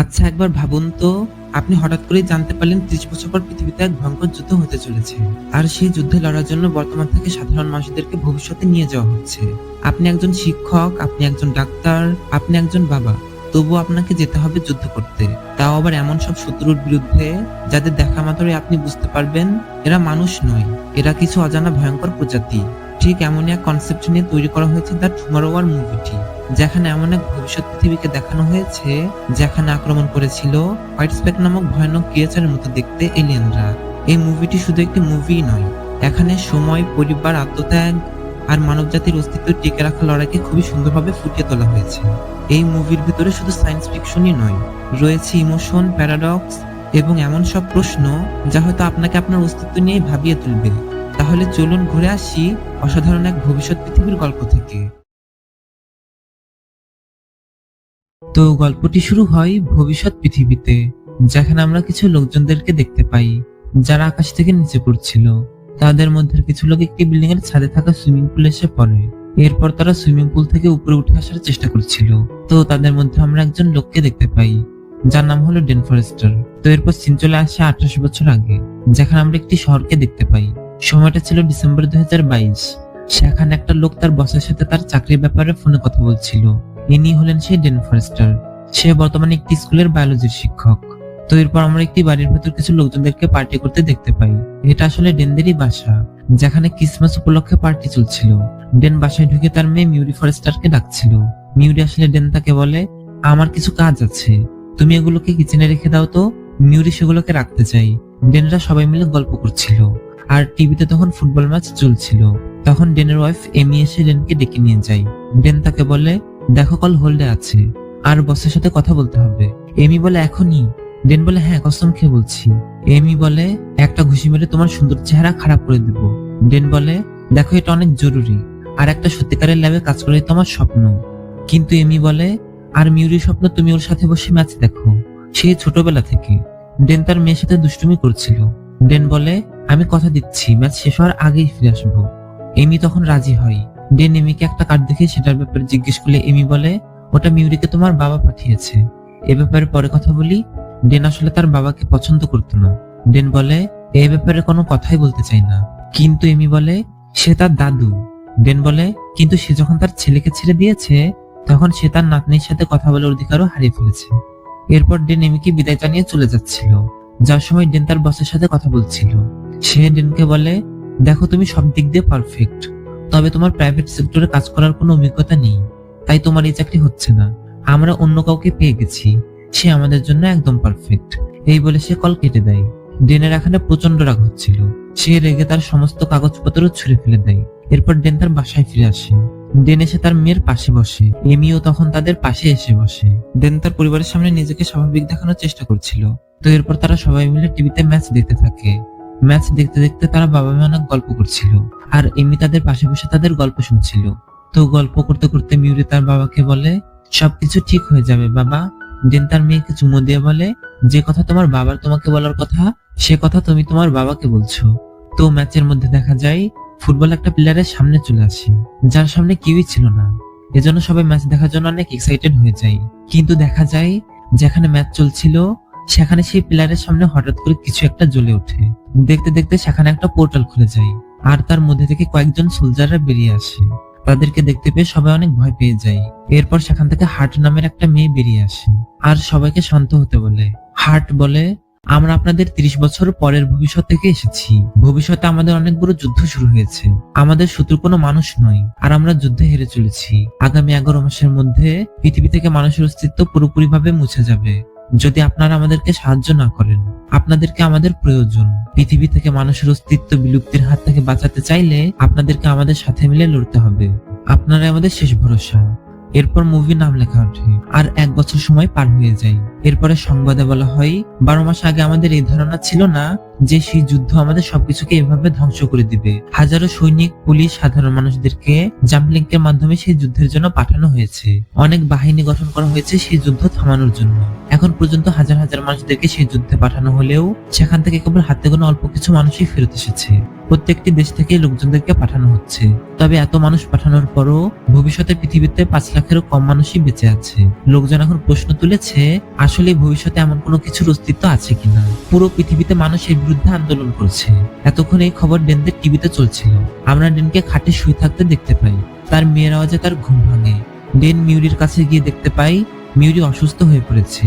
আচ্ছা, একবার ভাবুন তো, আপনি হঠাৎ করেই জানতে পারলেন ৩০ বছর পর পৃথিবীতে এক ভয়ঙ্কর যুদ্ধ হতে চলেছে। আর সেই যুদ্ধে লড়ার জন্য বর্তমান থেকে সাধারণ মানুষদেরকে ভবিষ্যতে নিয়ে যাওয়া হচ্ছে। আপনি একজন শিক্ষক, আপনি একজন ডাক্তার, আপনি একজন বাবা। তবুও আপনাকে যেতে হবে যুদ্ধ করতে। তাও আবার এমন সব শত্রুর বিরুদ্ধে, যাদের দেখা মাত্রই আপনি বুঝতে পারবেন এরা মানুষ নয়, এরা কিছু অজানা ভয়ঙ্কর প্রজাতি। ঠিক এমনই এক কনসেপ্ট নিয়ে তৈরি করা হয়েছে দ্য টুমরো ওয়ার মুভিটি, যেখানে এমন এক ভবিষ্যৎ পৃথিবীকে দেখানো হয়েছে যেখানে আক্রমণ করেছিল হোয়াইট স্পেক নামক ভয়ানক ক্রিয়েচারের মতো দেখতে এলিয়েনরা। এই মুভিটি শুধু একটি মুভি নয়, এখানে সময়, পরিবার, আত্মত্যাগ আর মানবজাতির অস্তিত্ব টিকে রাখা লড়াইকে খুবই সুন্দরভাবে ফুটিয়ে তোলা হয়েছে। এই মুভির ভিতরে শুধু সায়েন্স ফিকশনই নয়, রয়েছে ইমোশন, প্যারাডক্স এবং এমন সব প্রশ্ন যা হয়তো আপনাকে আপনার অস্তিত্ব নিয়ে ভাবিয়ে তুলবে। তাহলে চলুন ঘুরে আসি অসাধারণ এক ভবিষ্যৎ পৃথিবীর গল্প থেকে। তো গল্পটি শুরু হয় ভবিষ্যৎ পৃথিবীতে, যেখানে আমরা কিছু লোকজনদেরকে দেখতে পাই যারা আকাশ থেকে নিচে পড়ছিল। তাদের মধ্যে কিছু লোক একটি বিল্ডিং এর ছাদে থাকা সুইমিং পুলে এসে পড়ে। এরপর তারা সুইমিং পুল থেকে উপরে উঠে আসার চেষ্টা করছিল। তো তাদের মধ্যে আমরা একজন লোককে দেখতে পাই যার নাম হলো ডেন ফরেস্টার। তো এরপর সিন চলে আসে 28 বছর আগে, যেখানে আমরা একটি শহরকে দেখতে পাই। সময়টা ছিল ডিসেম্বর 2022। সেখানে একটা লোক তার বসের সাথে তার চাকরির ব্যাপারে ফোনে কথা বলছিল। ইনি হলেন সেই ডেন ফরেস্টার। সে বর্তমানে একটি স্কুলের বায়োলজির শিক্ষক। তো এরপর আমরা একটি বাড়ির ভেতর কিছু লোকজনদেরকে পার্টি করতে দেখতে পাই। এটা আসলে ডেনদেরই বাসা, যেখানে ক্রিসমাস উপলক্ষে পার্টি চলছিল। ডেন বাসায় ঢুকে তার মেয়ে মিউরি ফরেস্টারকে ডাকছিল। মিউরি আসলে ডেন তাকে বলে, আমার কিছু কাজ আছে, তুমি এগুলোকে কিচেনে রেখে দাও তো। মিউরি সেগুলোকে রাখতে চাই। ডেনরা সবাই মিলে গল্প করছিল, আর টিভিতে তখন ফুটবল ম্যাচ চলছিল। তখন ডেনের ওয়াইফ এমি এসে ডেনকে ডেকে নিয়ে যায়। ডেন তাকে বলে, দেখো কল হোল্ডে আছে, আর বসের সাথে কথা বলতে হবে। এমি বলে, এখনই? ডেন বলে, হ্যাঁ, কসম খেয়ে বলছি। এমি বলে, একটা ঘুষি মেরে তোমার সুন্দর চেহারা খারাপ করে দেব। ডেন বলে, দেখো এটা অনেক জরুরি, আর একটা সত্যিকারের ল্যাবে কাজ করাই তো আমার স্বপ্ন। কিন্তু এমি বলে, আর মিউরির স্বপ্ন তুমি ওর সাথে বসে ম্যাচ দেখো, সেই ছোটবেলা থেকে। ডেন তার মেয়ের সাথে দুষ্টুমি করছিল। ডেন বলে, আমি কথা দিচ্ছি ম্যাচ শেষ হওয়ার আগেই ফিরে আসবো। এমি তখন রাজি হয়। ডেন এমিকে একটা কার্ড দেখে সেটার ব্যাপারে জিজ্ঞেস করলে এমি বলে, ওটা মিউরিকে তোমার বাবা পাঠিয়েছে, এ ব্যাপারে পরে কথা বলি। ডেন আসলে তার বাবাকে পছন্দ করতো না। ডেন বলে, এই ব্যাপারে কোনো কথাই বলতে চাই না। কিন্তু এমি বলে, সে তার দাদু। ডেন বলে, কিন্তু সে যখন তার ছেলেকে ছেড়ে দিয়েছে, তখন সে তার নাতনির সাথে কথা বলার অধিকারও হারিয়ে ফেলেছে। এরপর ডেন এমিকে বিদায় জানিয়ে চলে যাচ্ছিল। যার সময় ডেন তার বসের সাথে কথা বলছিল। সে ডেনকে বলে, দেখো তুমি সব দিক দিয়ে পারফেক্ট, তবে তোমার প্রাইভেট সেক্টরে কাজ করার কোনো অভিজ্ঞতা নেই, তাই তোমার এই চাকরি হচ্ছে না। আমরা অন্য কাউকে পেয়ে গেছি, সে আমাদের জন্য একদম পারফেক্ট। এই বলে সে কল কেটে দেয়। ডেনের এখানে প্রচন্ড রাগ হচ্ছিল। সে রেগে তার সমস্ত কাগজপত্র ছুঁড়ে ফেলে দেয়। এরপর ডেন তার বাসায় ফিরে আসে। ডেন এসে তার মেয়ের পাশে বসে। এমিও তখন তাদের পাশে এসে বসে। ডেন তার পরিবারের সামনে নিজেকে স্বাভাবিক দেখানোর চেষ্টা করছিল। তো এরপর তারা সবাই মিলে টিভিতে ম্যাচ দেখতে থাকে। ম্যাচ দেখতে দেখতে তারা বাবা মা অনেক গল্প করছিল, আর এমি তাদের পাশে বসে তাদের গল্প শুনছিল। তো গল্প করতে করতে মিউরি তার বাবাকে বলে, সবকিছু ঠিক হয়ে যাবে বাবা। ডেন তার মেয়েকে চুমু দিয়ে বলে, যে কথা তোমার বাবার তোমাকে বলার কথা, সে কথা তুমি তোমার বাবাকে বলছো। তো ম্যাচের মধ্যে দেখা যায় ফুটবল একটা প্লেয়ারের সামনে চলে আসে, যার সামনে কেউই ছিল না। এজন্য সবাই ম্যাচ দেখার জন্য অনেক এক্সাইটেড হয়ে যায়। কিন্তু দেখা যায় যেখানে ম্যাচ চলছিল সেখানে সেই প্লেয়ারের সামনে হঠাৎ করে কিছু একটা জ্বলে ওঠে। দেখতে দেখতে সেখানে একটা পোর্টাল খুলে যায়, আর তার মধ্যে থেকে কয়েকজন সোলজাররা বেরিয়ে আসে। তাদেরকে দেখতে পেয়ে সবাই অনেক ভয় পেয়ে যায়। এরপর সেখান থেকে হার্ট নামের একটা মেয়ে বেরিয়ে আসে, আর সবাইকে শান্ত হতে বলে। হার্ট বলে, আমরা আপনাদের 30 বছর পরের ভবিষ্যৎ থেকে এসেছি। ভবিষ্যতে আমাদের অনেক বড় যুদ্ধ শুরু হয়েছে। আমাদের শত্রু কোনো মানুষ নয়, আর আমরা যুদ্ধে হেরে চলেছি। আগামী 11 মাসের মধ্যে পৃথিবী থেকে মানুষের অস্তিত্ব পুরোপুরিভাবে মুছে যাবে যদি আপনারা আমাদেরকে সাহায্য না করেন। আপনাদেরকে আমাদের প্রয়োজন। পৃথিবী থেকে মানুষের অস্তিত্ব বিলুপ্তির হাত থেকে বাঁচাতে চাইলে আপনাদেরকে আমাদের সাথে মিলে লড়তে হবে। আপনারাই আমাদের শেষ ভরসা। এরপর মুভি নাম লেখা ওঠে, আর 1 বছর সময় পার হয়ে যায়। এরপরে সংবাদে বলা হয়, 12 মাস আগে আমাদের এই ধারণা ছিল না যে সেই যুদ্ধ আমাদের সবকিছুকে এভাবে ধ্বংস করে দিবে। হাজারো সৈনিক, পুলিশ, সাধারণ মানুষদেরকে জাম্পলিংকের মাধ্যমে সেই যুদ্ধের জন্য পাঠানো হয়েছে। অনেক বাহিনী গঠন করা হয়েছে সেই যুদ্ধ থামানোর জন্য। এখন পর্যন্ত হাজার হাজার মানুষদেরকে সেই যুদ্ধে পাঠানো হলেও সেখান থেকে কেবল হাতে গোনা অল্প কিছু মানুষই ফেরত এসেছে। প্রত্যেকটি দেশ থেকে লোকজনদেরকে পাঠানো হচ্ছে। তবে এত মানুষ পাঠানোর পরও ভবিষ্যতে পৃথিবীতে 5 লাখেরও কম মানুষই বেঁচে আছে। লোকজন এখন প্রশ্ন তুলেছে, আসলে ভবিষ্যতে এমন কোনো কিছুর অস্তিত্ব আছে কিনা। পুরো পৃথিবীতে মানুষ এর বিরুদ্ধে আন্দোলন করছে। এতক্ষণ এই খবর ডেনদের টিভিতে চলছিল। আমরা ডেনকে খাটে শুয়ে থাকতে দেখতে পাই। তার মেয়ের আওয়াজে তার ঘুম ভাঙে। ডেন মিউরির কাছে গিয়ে দেখতে পাই মিউরি অসুস্থ হয়ে পড়েছে।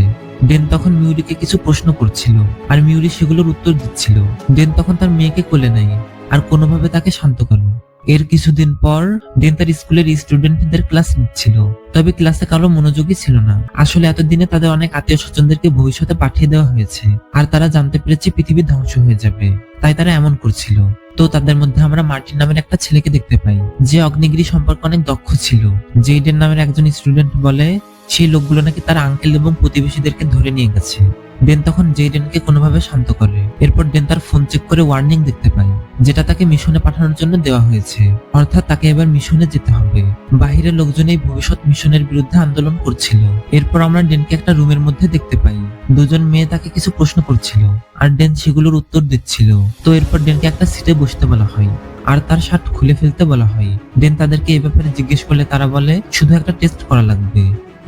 ডেন তখন মিউরিকে কিছু প্রশ্ন করছিল আর মিউরি সেগুলোর উত্তর দিচ্ছিল। ডেন তখন তার মেয়েকে কোলে নেয় আর কোনোভাবে তাকে শান্ত করে। এর কিছুদিন পর ডেন তার স্কুলের স্টুডেন্টদের ক্লাস নিচ্ছিল। তবে ক্লাসে কারো মনোযোগী ছিল না। আসলে এতদিনে তাদের অনেক আত্মীয় স্বজনদেরকে ভবিষ্যতে পাঠিয়ে দেওয়া হয়েছে আর তারা জানতে পেরেছে পৃথিবী ধ্বংস হয়ে যাবে, তাই তারা এমন করছিল। তো তাদের মধ্যে আমরা মার্টিন নামের একটা ছেলেকে দেখতে পাই, যে অগ্নিগিরি সম্পর্কে অনেক দক্ষ ছিল। জেইডেন নামের একজন স্টুডেন্ট বলে সেই লোকগুলো নাকি তার আঙ্কেল এবং প্রতিবেশীদেরকে ধরে নিয়ে গেছে। ডেন তখন জেইডেনকে কোনোভাবে শান্ত করে। এরপর ডেন তার ফোন চেক করে ওয়ার্নিং দেখতে পায়, যেটা তাকে মিশনে পাঠানোর জন্য দেওয়া হয়েছে। অর্থাৎ তাকে এবার মিশনে যেতে হবে। বাহিরের লোকজন এই ভবিষ্যৎ মিশনের বিরুদ্ধে আন্দোলন করছিল। এরপর আমরা ডেনকে একটা রুমের মধ্যে দেখতে পাই। দুজন মেয়ে তাকে কিছু প্রশ্ন করছিল আর ডেন সেগুলোর উত্তর দিচ্ছিল। তো এরপর ডেনকে একটা সিটে বসতে বলা হয় আর তার শার্ট খুলে ফেলতে বলা হয়। ডেন তাদেরকে এই ব্যাপারে জিজ্ঞেস করলে তারা বলে শুধু একটা টেস্ট করা লাগবে।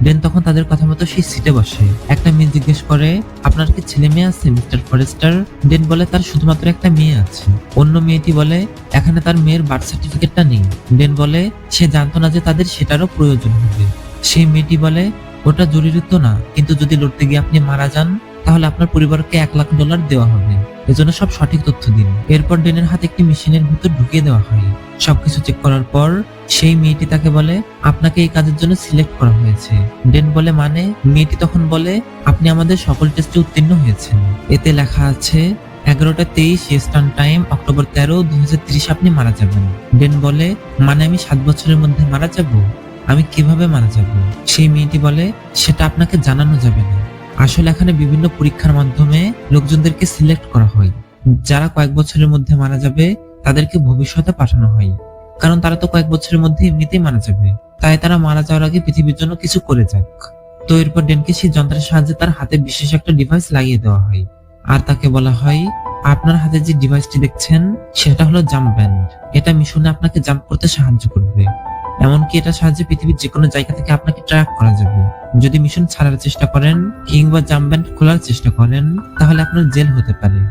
ডেন তখন তাদের কথা মতো সেই সিটে বসে। একটা মেয়ে জিজ্ঞেস করে, আপনার কি ছেলে মেয়ে আছে মিস্টার ফরেস্টার? ডেন বলে তার শুধুমাত্র একটা মেয়ে আছে। অন্য মেয়েটি বলে এখানে তার মেয়ের বার্থ সার্টিফিকেটটা নেই। ডেন বলে সে জানতো না যে তাদের সেটারও প্রয়োজন হবে। সেই মেয়েটি বলে ওটা জরুরি তো না, কিন্তু যদি লড়তে গিয়ে আপনি মারা যান তাহলে আপনার পরিবারকে $1,00,000 দেওয়া হবে। এজন্য সব সঠিক তথ্য দিন। এরপর ডেনের হাতে একটি মেশিনের ভিতর ঢুকিয়ে দেওয়া হয়। সবকিছু চেক করার পর সেই মেয়েটি তাকে বলে আপনাকে এই কাজের জন্য সিলেক্ট করা হয়েছে। ডেন বলে মানে? মেয়েটি তখন বলে আপনি আমাদের সকল টেস্টে উত্তীর্ণ হয়েছেন। এতে লেখা আছে 11:23 ইস্টার্ন টাইম, অক্টোবর 13, 2030 আপনি মারা যাবেন। ডেন বলে মানে আমি 7 বছরের মধ্যে মারা যাব? আমি কিভাবে মারা যাব? সেই মেয়েটি বলে সেটা আপনাকে জানানো যাবে না। আসলে এখানে বিভিন্ন পরীক্ষার মাধ্যমে লোকজনদেরকে সিলেক্ট করা হয়। যারা কয়েক বছরের মধ্যে মারা যাবে তাদেরকে ভবিষ্যতে পাঠানো হয়, কারণ তারা তো কয়েক বছরের মধ্যে এমনিতেই মারা যাবে। তাই তারা মারা যাওয়ার আগে পৃথিবীর জন্য কিছু করে যাক। তো এরপর ডেনকে সেই যন্ত্রের সাহায্যে তার হাতে বিশেষ একটা ডিভাইস লাগিয়ে দেওয়া হয় আর তাকে বলা হয় আপনার হাতে যে ডিভাইসটি দেখছেন সেটা হলো জাম্প ব্যান্ড। এটা মিশনে আপনাকে জাম্প করতে সাহায্য করবে। এমনকি এটার সাহায্যে পৃথিবীর যে কোনো জায়গা থেকে আপনাকে ট্র্যাক করা যাবে। যদি মিশন ছাড়ার চেষ্টা করেন কিংবা জাম্প ব্যান্ড খোলার চেষ্টা করেন তাহলে আপনার জেল হতে পারে।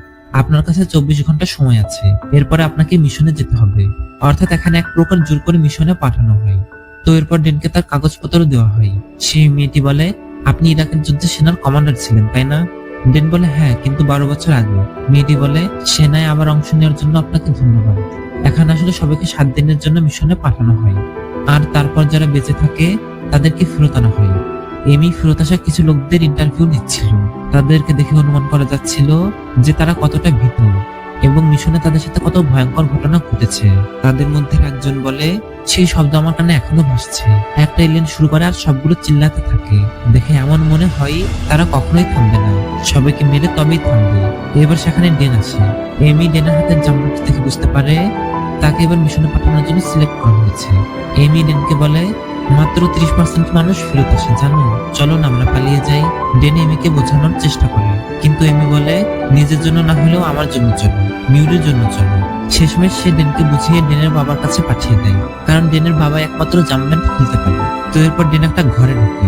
আপনার কাছে 24 ঘন্টা সময় আছে, এরপরে আপনাকে মিশনে যেতে হবে। অর্থাৎ এখানে এক প্রকার জোর করে মিশনে পাঠানো হয়। তো এরপর ডেনকে তার কাগজপত্র দেওয়া হয়। সেই মেয়েটি বলে আপনি ইরাকের যুদ্ধে সেনার কমান্ডার ছিলেন তাই না? ডেন বলে হ্যাঁ, কিন্তু 12 বছর আগে। মেয়েটি বলে সেনায় আবার অংশ নেওয়ার জন্য আপনাকে ধন্যবাদ। এখানে আসলে সবাইকে 7 দিনের জন্য মিশনে পাঠানো হয় আর তারপর যারা বেঁচে থাকে তাদেরকে ফেরত আনা হয়। এমি ফেরত আসা কিছু লোকদের ইন্টারভিউ নিচ্ছিল। তাদেরকে দেখে অনুমান করা যাচ্ছিল যে তারা কতটা ভীত এবং মিশনে তাদের সাথে কত ভয়ঙ্কর ঘটনা ঘটেছে। তাদের মধ্যে একজন বলে সেই শব্দ আমার কানে এখনো ভাসছে। একটা এলিয়েন শুরু করে আর সবগুলো চিল্লাতে থাকে। দেখে এমন মনে হয় তারা কখনোই থামবে না, সবাইকে মেরে তবেই থামবে। এবার সেখানে ডেন আসে। এমি ডেনের হাতের জাম্বুটি থেকে বুঝতে পারে তাকে এবার মিশনে পাঠানোর জন্য সিলেক্ট করা হয়েছে। এমি ডেনকে বলে মাত্র 30% মানুষ ফেরত আসে জানো, চলো না আমরা পালিয়ে যাই। ডেন এমিকে বোঝানোর চেষ্টা করে, কিন্তু এমি বলে নিজের জন্য না হলেও আমার জন্য চলো, মিউরির জন্য চলো। শেষমেশ সে ডেনকে বুঝিয়ে ডেনের বাবার কাছে পাঠিয়ে দেয়, কারণ ডেনের বাবা একমাত্র জাম্পব্যান্ড খুলতে পারে। তো এরপর ডেন একটা ঘরে ঢোকে।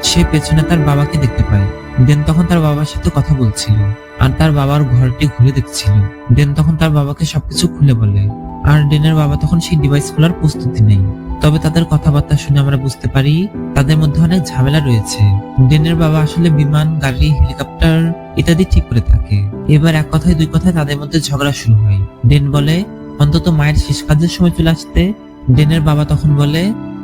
সে পেছনে তার বাবাকে দেখতে পায়। ডেন তখন তার বাবার সাথে কথা বলছিল আর তার বাবার ঘরটি খুলে দেখছিল। ডেন তখন তার বাবাকে সবকিছু খুলে বলে আর ডেনের বাবা তখন সেই ডিভাইস খোলার প্রস্তুতি নেই। তবে তাদের কথাবার্তা শুনে আমরা বুঝতে পারি তাদের মধ্যে অনেক ঝামেলা রয়েছে। ডেনের বাবা আসলে বিমান, গাড়ি, হেলিকপ্টার ইত্যাদি ঠিক করে থাকে। এবার এক কথায় দুই কথায় তাদের মধ্যে ঝগড়া শুরু হয়। ডেন বলে অন্তত মায়ের শেষ কাজের সময় চলে আসতে। ডেনের বাবা তখন বলে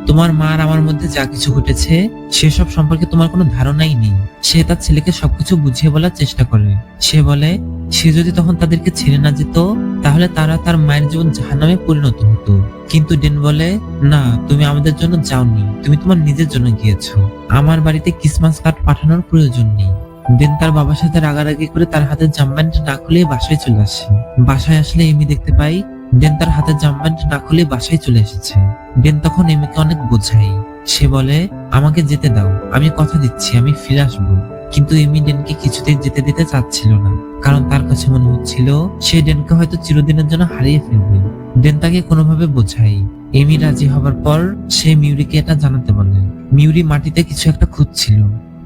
তোমার মা আর আমার মধ্যে যা কিছু ঘটেছে সেসব সম্পর্কে তোমার কোনো ধারণাই নেই। সে তার ছেলেকে সবকিছু বুঝিয়ে বলার চেষ্টা করে। সে বলে সে যদি তখন তাদেরকে ছেড়ে না যেত তাহলে তারা তার মায়ের জীবন জাহান্নামে পরিণত হতো। কিন্তু ডেন বলে না, তুমি আমাদের জন্য যাওনি, তুমি তোমার নিজের জন্য গিয়েছো। আমার বাড়িতে ক্রিসমাস কার্ড পাঠানোর প্রয়োজন নেই। দেন তার বাবার সাথে রাগারাগি করে তার হাতের জাম্প্যান্ট না খুলে বাসায় চলে আসে। বাসায় আসলে এমি দেখতে পাই ডেন তার হাতের জাম্প্যান্ট না খুলে বাসায় চলে এসেছে। ডেন তখন এমিকে অনেক বোঝায়। সে বলে, আমাকে যেতে দাও, আমি কথা দিচ্ছি আমি ফিরে আসবো। কিন্তু এমি ডেনকে কিছুতেই যেতে দিতে চাচ্ছিল না, কারণ তার কাছে মনে হচ্ছিল সে ডেনকে হয়তো চিরদিনের জন্য হারিয়ে ফেলবে। ডেন তাকে কোনোভাবে বোঝায়। এমি রাজি হবার পর সে মিউরিকে এটা জানাতে বলে। মিউরি মাটিতে কিছু একটা খুঁজছিল।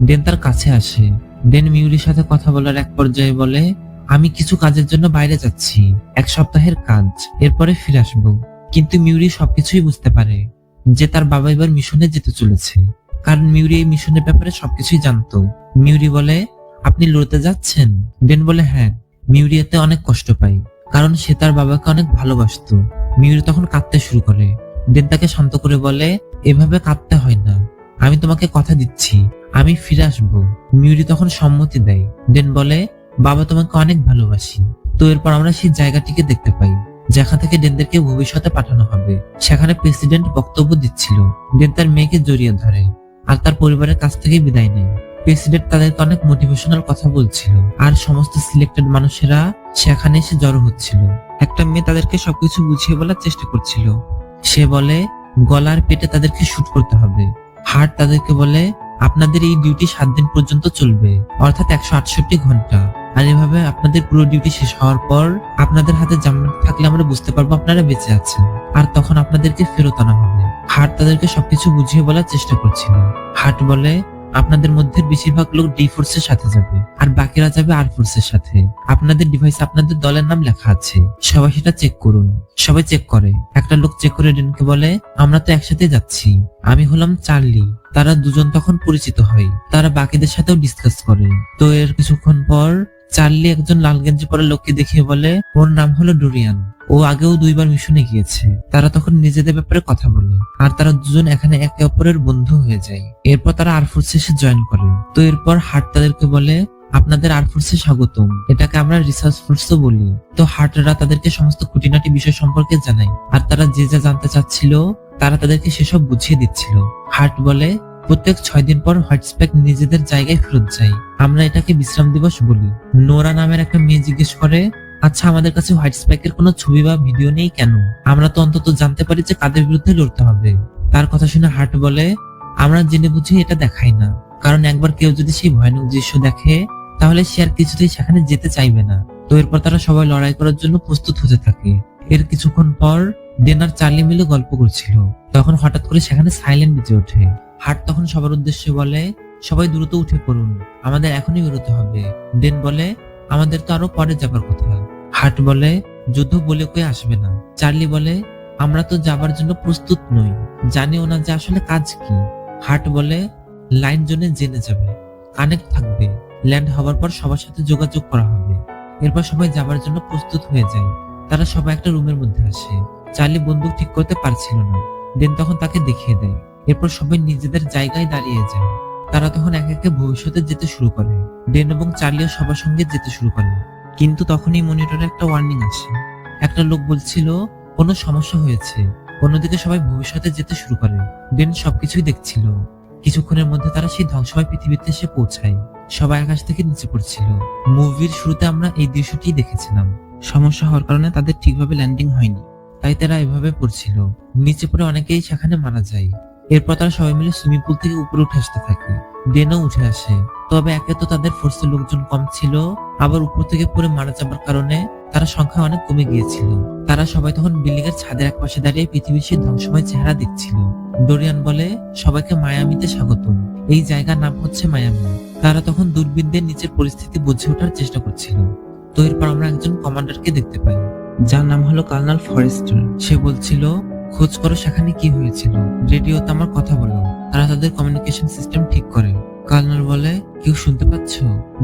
ডেন তার কাছে আসে। ডেন মিউরির সাথে কথা বলার এক পর্যায়ে বলে, আমি কিছু কাজের জন্য বাইরে যাচ্ছি, 1 সপ্তাহের কাজ, এরপরে ফিরে আসবো। কিন্তু মিউরি সবকিছুই বুঝতে পারে যে তার বাবা এবার মিশনে যেতে চলেছে, কারণ মিউরি এই মিশনের ব্যাপারে সবকিছুই জানতো। মিউরি বলে, আপনি লড়তে যাচ্ছেন? ডেন বলে, হ্যাঁ। মিউরি এতে অনেক কষ্ট পায়, কারণ সে তার বাবাকে অনেক ভালোবাসতো। মিউরি তখন কাঁদতে শুরু করে। ডেন তাকে শান্ত করে বলে, এভাবে কাঁদতে হয় না, আমি তোমাকে কথা দিচ্ছি আমি ফিরে আসবো। মিউরি তখন সম্মতি দেয়। ডেন বলে, বাবা তোমাকে অনেক ভালোবাসি। তো এরপর আমরা সেই জায়গাটিকে দেখতে পাই যেখান থেকে ডেনদেরকে ভবিষ্যতে পাঠানো হবে। সেখানে প্রেসিডেন্ট বক্তব্য দিচ্ছিল। ডেন তার মেয়েকে জড়িয়ে ধরে আর তার পরিবারের কাছ থেকে বিদায় নেয়। প্রেসিডেন্ট তাদেরকে অনেক মোটিভেশনাল কথা বলছিল, আর সমস্ত সিলেক্টেড মানুষেরা সেখানে এসে জড়ো হচ্ছিল। একটা মেয়ে তাদেরকে সবকিছু বুঝিয়ে বলার চেষ্টা করছিল। সে বলে, গলার পেটে তাদেরকে শুট করতে হবে। হার্ট তাদেরকে বলে, আপনাদের এই ডিউটি 7 দিন পর্যন্ত চলবে, অর্থাৎ 168 ঘন্টা। আর এভাবে আপনাদের পুরো ডিউটি শেষ হওয়ার পর আপনাদের হাতে জামিন থাকলে আমরা বুঝতে পারবো আপনারা বেঁচে আছেন, আর তখন আপনাদেরকে ফেরত আনা হবে। হার্ট তাদেরকে সবকিছু বুঝিয়ে বলার চেষ্টা করছিল। হার্ট বলে, আপনাদের মধ্যে বেশিরভাগ লোক ডি ফোর্সের সাথে যাবে, আর বাকিরা যাবে আর ফোর্সের সাথে। আপনাদের ডিভাইস আপনাদের দলের নাম লেখা আছে, সবাই সেটা চেক করুন। সবাই চেক করে। একটা লোক চেক করে ডেনকে বলে, আমরা তো একসাথে যাচ্ছি, আমি হলাম চার্লি। তারা দুজন তখন পরিচিত হয়। তারা বাকিদের সাথেও ডিসকাস করে। তো এর কিছুক্ষণ পর চার্লি একজন লাল গেঞ্জি পরা লোককে দেখিয়ে বলে, ওর নাম হলো ডোরিয়ান, ও আগেও 2 বার মিশনে গিয়েছে। তারা তখন নিজেদের ব্যাপারে কথা বলে, আর তারা দুজন এখানে একে অপরের বন্ধু হয়ে যায়। এরপর তারা আরফোর্সে এসে জয়েন করে। তো এরপর হার্ট তাদেরকে বলে, আপনাদের আরফোর্সে স্বাগতম, এটাকে আমরা রিসার্চ ফোর্সও বলি। তো হার্টরা তাদেরকে সমস্ত খুঁটিনাটি বিষয় সম্পর্কে জানায়, আর তারা যে যা জানতে চাচ্ছিল তারা তাদেরকে সেসব বুঝিয়ে দিচ্ছিল। হার্ট বলে, প্রত্যেক 6 দিন পর হোয়াইট স্প্যাক নিজেদের জায়গায় ফেরত যায়, আমরা এটাকে বিশ্রাম দিবস বলি। নোরা নামের একটা মেয়ে জিজ্ঞেস করে, আচ্ছা আমাদের কাছে হোয়াইট স্প্যাকের কোনো ছবি বা ভিডিও নেই কেন? আমরা তো অন্তত জানতে পারি যে কাদের বিরুদ্ধে লড়তে হবে। তার কথা শুনে হার্ট বলে, আমরা জেনে বুঝে এটা দেখাই না, কারণ একবার কেউ যদি সেই ভয়ানক দৃশ্য দেখে তাহলে সে আর কিছুতেই সেখানে যেতে চাইবে না। তো এরপর তারা সবাই লড়াই করার জন্য প্রস্তুত হতে থাকে। এর কিছুক্ষণ পর ডেন আর চার্লি মিলে গল্প করছিল। তখন হঠাৎ করে সেখানে সাইলেন্ট বেজে ওঠে। হার্ট তখন সবার উদ্দেশ্যে বলে, সবাই দ্রুত উঠে পড়ুন, আমাদের এখনই বেরোতে হবে। ডেন বলে, আমাদের তো আরো পরে যাবার কথা। হার্ট বলে, যুদ্ধ বলে কই আসবে না। চার্লি বলে, আমরা তো যাবার জন্য প্রস্তুত নই, জানিও না যে আসলে কাজ কি। হার্ট বলে, লাইন জোনে জেনে যাবে, কানেক্ট থাকবে, ল্যান্ড হওয়ার পর সবার সাথে যোগাযোগ করা হবে। এরপর সবাই যাবার জন্য প্রস্তুত হয়ে যায়। তারা সবাই একটা রুমের মধ্যে আসে। চার্লি বন্দুক ঠিক করতে পারছিল না। ডেন তখন তাকে দেখিয়ে দেয়। এরপর সবাই নিজেদের জায়গায় দাঁড়িয়ে যায়। তারা তখন একে একে ভবিষ্যতে যেতে শুরু করে। ডেন এবং চার্লিও সবার সঙ্গে যেতে শুরু করে। কিন্তু তখনই মনিটরে একটা ওয়ার্নিং আসে। একটা লোক বলছিল কোনো সমস্যা হয়েছে। অন্যদিকে সবাই ভবিষ্যতে যেতে শুরু করে। ডেন সবকিছুই দেখছিল। কিছুক্ষণের মধ্যে তারা সেই ধ্বংসময় পৃথিবীতে এসে পৌঁছায়। সবাই আকাশ থেকে নিচে পড়ছিল। মুভির শুরুতে আমরা এই দৃশ্যটি দেখেছিলাম। সমস্যা হওয়ার কারণে তাদের ঠিকভাবে ল্যান্ডিং হয়নি, তাই তারা এভাবে পড়ছিল। নিচে পড়ে অনেকেই সেখানে মারা যায়। এরপর তারা সবাই মিলে সুইমিং পুল থেকে উপরে উঠে আসতে থাকে। ডেনও উঠে আসে। তবে একে তো তাদের ফোর্সের লোকজন কম ছিল, আবার উপর থেকে পড়ে মারা যাবার কারণে তারা সংখ্যা অনেক কমে গিয়েছিল। তারা সবাই তখন বিল্ডিং এর ছাদের এক পাশে দাঁড়িয়ে পৃথিবীর সেই ধ্বংসময় চেহারা দেখছিল। ডোরিয়ান বলে, সবাইকে মায়ামিতে স্বাগতম, এই জায়গার নাম হচ্ছে মায়ামি। তারা তখন দূরবীন দিয়ে নিচের পরিস্থিতি বুঝে ওঠার চেষ্টা করছিল। তো এরপর আমরা একজন কমান্ডারকে দেখতে পাই, যার নাম হলো কর্নেল ফরেস্টার। সে বলছিল, খোঁজ করো সেখানে কি হয়েছিল, রেডিওতে আমার কথা বলো। তারা তাদের কমিউনিকেশন সিস্টেম ঠিক করে। কর্নেল বলে, কেউ শুনতে পাচ্ছ?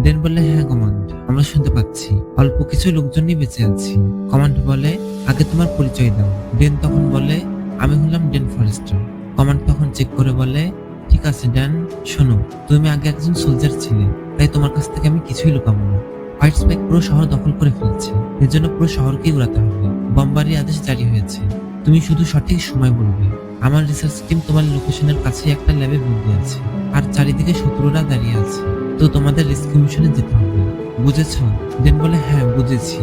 ডেন বলে, হ্যাঁ কমান্ড, আমরা শুনতে পাচ্ছি, অল্প কিছু লোকজনই বেঁচে আছি। কমান্ড বলে, আগে তোমার পরিচয় দাও। ডেন তখন বলে, আমি হলাম ডেন ফরেস্টার। কমান্ড তখন চেক করে বলে, ঠিক আছে ড্যান, শোনো, তুমি আগে একজন সোলজার ছিলে, তাই তোমার কাছ থেকে আমি কিছুই লুকাবো না। হোয়াইট স্প্যাক পুরো শহর দখল করে ফেলছে, এর জন্য পুরো শহরকেই উড়াতে হবে। বোমবারি আদেশ জারি হয়েছে, তুমি শুধু সঠিক সময় বলবে। আমার রিসার্চ টিম তোমার লোকেশনের কাছে একটা ল্যাবে বন্দী আছে, আর চারিদিকে শত্রুরা দাঁড়িয়ে আছে। তো তোমাদের রেস্কিউ মিশনে যেতে হবে, বুঝেছো? ডেন বলে হ্যাঁ বুঝেছি।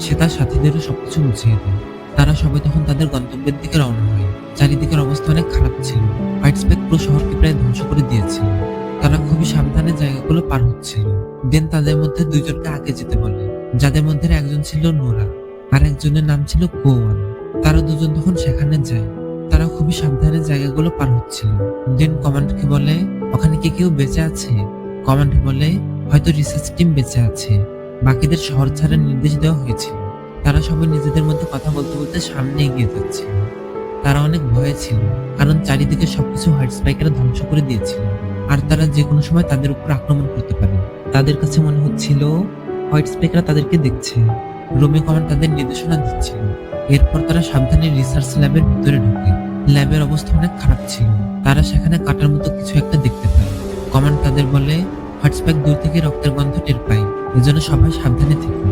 সে তার সাথীদেরও সবকিছু বুঝিয়ে দেয়। তারা সবাই তখন তাদের গন্তব্যের দিকে রওনা হয়। চারিদিকের অবস্থা অনেক খারাপ ছিল। হোয়াইট স্পেক পুরো শহরকে প্রায় ধ্বংস করে দিয়েছিল। তারা খুবই সাবধানে জায়গাগুলো পার হচ্ছিল। দেন তাদের মধ্যে দুইজনকে আগে যেতে বলে, যাদের মধ্যে একজন ছিল নোরা আর একজনের নাম ছিল কোয়ান। তারা দুজন তখন সেখানে যায়। তারা খুবই সাবধানে জায়গাগুলো পার হচ্ছিল। দেন কমান্ডকে বলে, ওখানে কি কেউ বেঁচে আছে? কমান্ড বলে, হয়তো রিসার্চ টিম বেঁচে আছে, বাকিদের শহর ছাড়ার নির্দেশ দেওয়া হয়েছিল। তারা সবাই নিজেদের মধ্যে কথা বলতে বলতে সামনে এগিয়ে যাচ্ছিল। তারা অনেক ভয়ে ছিল, কারণ চারিদিকে সবকিছু হোয়াইট স্পাইকাররা ধ্বংস করে দিয়েছিল আর তারা যে কোনো সময় তাদের উপর আক্রমণ করতে পারে। তাদের কাছে মনে হচ্ছিল হোয়াইট স্পাইকাররা তাদেরকে দেখছে। রোমিও কমান্ড তাদের নির্দেশনা দিচ্ছিল। এরপর তারা সাবধানে রিসার্চ ল্যাবের ভিতরে ঢোকে। ল্যাবের অবস্থা অনেক খারাপ ছিল। তারা সেখানে কাটার মতো কিছু একটা দেখতে পায়। কমান্ড তাদের বলে, হোয়াইট স্পাইক দূর থেকে রক্তের গন্ধ টের পায়, এজন্য সবাই সাবধানে থেকো।